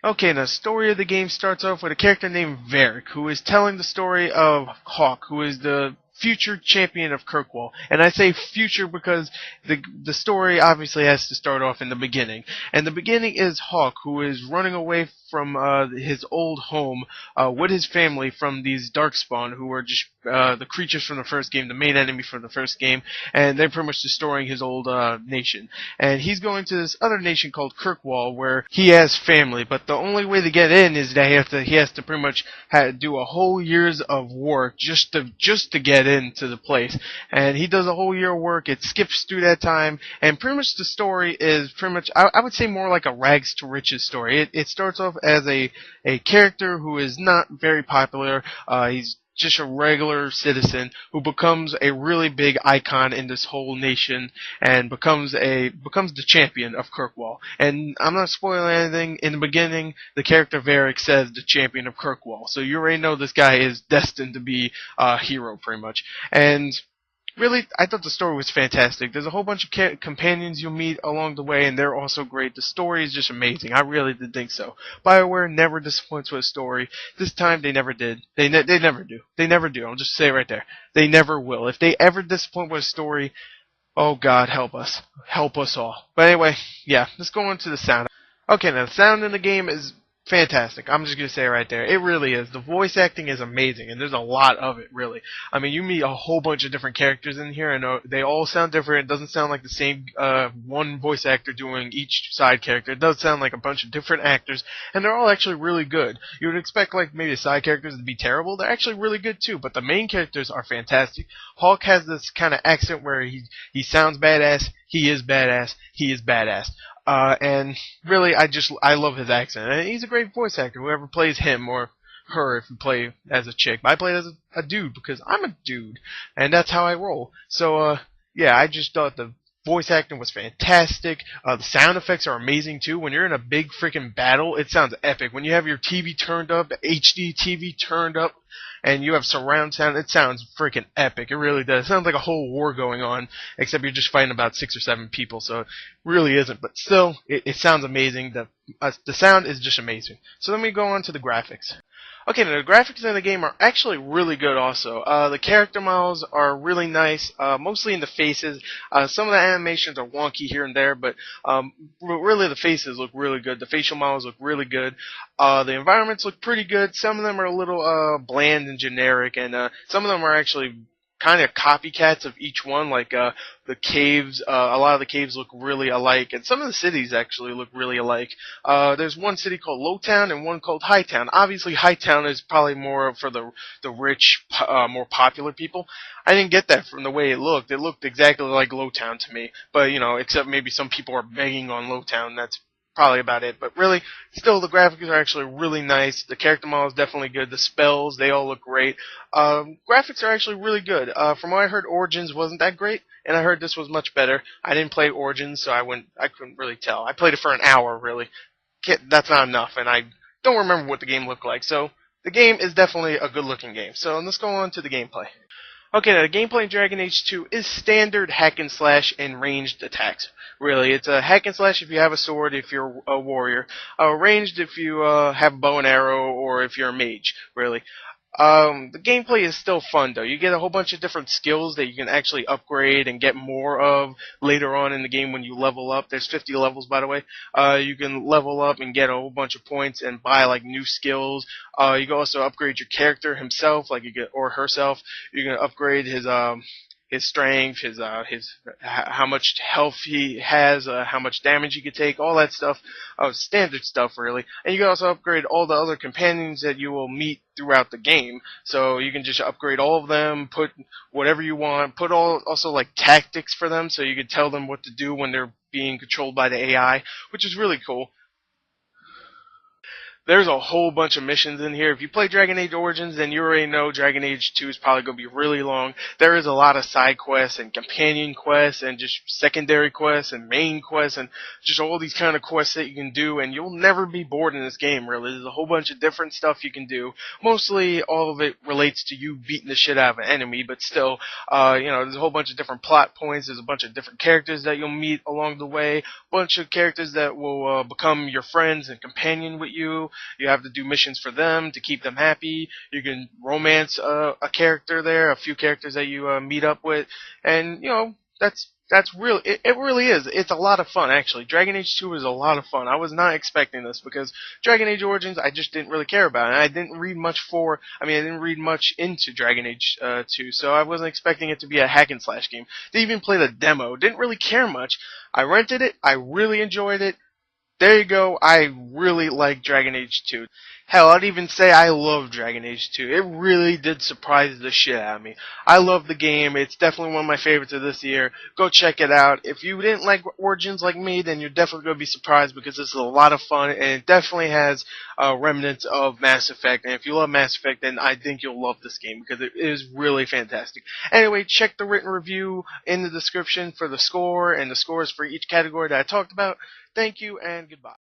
Okay, the story of the game starts off with a character named Varric, who is telling the story of Hawk, who is the future champion of Kirkwall. And I say future because the story obviously has to start off in the beginning. And the beginning is Hawk, who is running away from his old home with his family from these Darkspawn, who are just the creatures from the first game, the main enemy from the first game, and they're pretty much destroying his old nation. And he's going to this other nation called Kirkwall, where he has family, but the only way to get in is that he has to pretty much do a whole year's of work just to get into the place. And he does a whole year of work. It skips through that time, and pretty much the story is pretty much I would say more like a rags to riches story. It starts off as a character who is not very popular. He's just a regular citizen who becomes a really big icon in this whole nation and becomes the champion of Kirkwall. And I'm not spoiling anything. In the beginning, the character Varric says the champion of Kirkwall, so you already know this guy is destined to be a hero, pretty much. And really, I thought the story was fantastic. There's a whole bunch of companions you'll meet along the way, and they're also great. The story is just amazing. I really did think so. BioWare never disappoints with a story. This time, they never did. They never do. They never do. I'll just say it right there. They never will. If they ever disappoint with a story, oh God, help us. Help us all. But anyway, yeah, let's go on to the sound. Okay, now the sound in the game is fantastic. I'm just gonna say it right there. It really is. The voice acting is amazing, and there's a lot of it, really. I mean, you meet a whole bunch of different characters in here, and they all sound different. It doesn't sound like the same one voice actor doing each side character. It does sound like a bunch of different actors, and they're all actually really good. You would expect like maybe the side characters to be terrible. They're actually really good too, but the main characters are fantastic. Hawk has this kind of accent where he sounds badass. He is badass. He is badass. And really, I love his accent. And he's a great voice actor. Whoever plays him or her, if you play as a chick. But I play as a dude because I'm a dude, and that's how I roll. So, yeah, I just thought the voice acting was fantastic. The sound effects are amazing too. When you're in a big freaking battle, it sounds epic. When you have your TV turned up, HD TV turned up, and you have surround sound, it sounds freaking epic. It really does. It sounds like a whole war going on, except you're just fighting about 6 or 7 people, so it really isn't. But still, it sounds amazing. The sound is just amazing. So let me go on to the graphics. Okay, now the graphics in the game are actually really good also. The character models are really nice, mostly in the faces. Some of the animations are wonky here and there, but really the faces look really good. The facial models look really good. The environments look pretty good. Some of them are a little bland and generic, and some of them are actually kind of copycats of each one. Like the caves, a lot of the caves look really alike, and some of the cities actually look really alike. There's one city called Lowtown and one called Hightown. Obviously, Hightown is probably more for the rich, more popular people. I didn't get that from the way it looked. It looked exactly like Lowtown to me, but except maybe some people are begging on Lowtown. That's probably about it. But really, still, the graphics are actually really nice. The character model is definitely good. The spells, they all look great. Graphics are actually really good. From what I heard, Origins wasn't that great, and I heard this was much better. I didn't play Origins, so I couldn't really tell. I played it for an hour, really. That's not enough, and I don't remember what the game looked like. So the game is definitely a good-looking game. So let's go on to the gameplay. Okay, now the gameplay in Dragon Age 2 is standard hack and slash and ranged attacks. Really, it's a hack and slash if you have a sword, if you're a warrior. Ranged if you have a bow and arrow, or if you're a mage. Really. The gameplay is still fun though. You get a whole bunch of different skills that you can actually upgrade and get more of later on in the game when you level up. There's 50 levels, by the way. You can level up and get a whole bunch of points and buy like new skills. You can also upgrade your character himself, like you get or herself. You can upgrade his strength, his how much health he has, how much damage he can take, all that stuff, standard stuff really. And you can also upgrade all the other companions that you will meet throughout the game. So you can just upgrade all of them, put whatever you want, put also like tactics for them, so you can tell them what to do when they're being controlled by the AI, which is really cool. There's a whole bunch of missions in here. If you play Dragon Age Origins, then you already know Dragon Age 2 is probably going to be really long. There is a lot of side quests and companion quests and just secondary quests and main quests and just all these kind of quests that you can do, and you'll never be bored in this game, really. There's a whole bunch of different stuff you can do. Mostly all of it relates to you beating the shit out of an enemy, but still, there's a whole bunch of different plot points. There's a bunch of different characters that you'll meet along the way. A bunch of characters that will become your friends and companion with you. You have to do missions for them to keep them happy. You can romance a character there, a few characters that you meet up with, and that's really it really is. It's a lot of fun, actually. Dragon Age 2 is a lot of fun. I was not expecting this because Dragon Age Origins I just didn't really care about, and I didn't read much into Dragon Age 2, so I wasn't expecting it to be a hack and slash game. Didn't even play the demo. Didn't really care much. I rented it. I really enjoyed it. There you go. I really like Dragon Age 2. Hell, I'd even say I love Dragon Age 2. It really did surprise the shit out of me. I love the game. It's definitely one of my favorites of this year. Go check it out. If you didn't like Origins like me, then you're definitely going to be surprised because this is a lot of fun, and it definitely has remnants of Mass Effect. And if you love Mass Effect, then I think you'll love this game because it is really fantastic. Anyway, check the written review in the description for the score and the scores for each category that I talked about. Thank you and goodbye.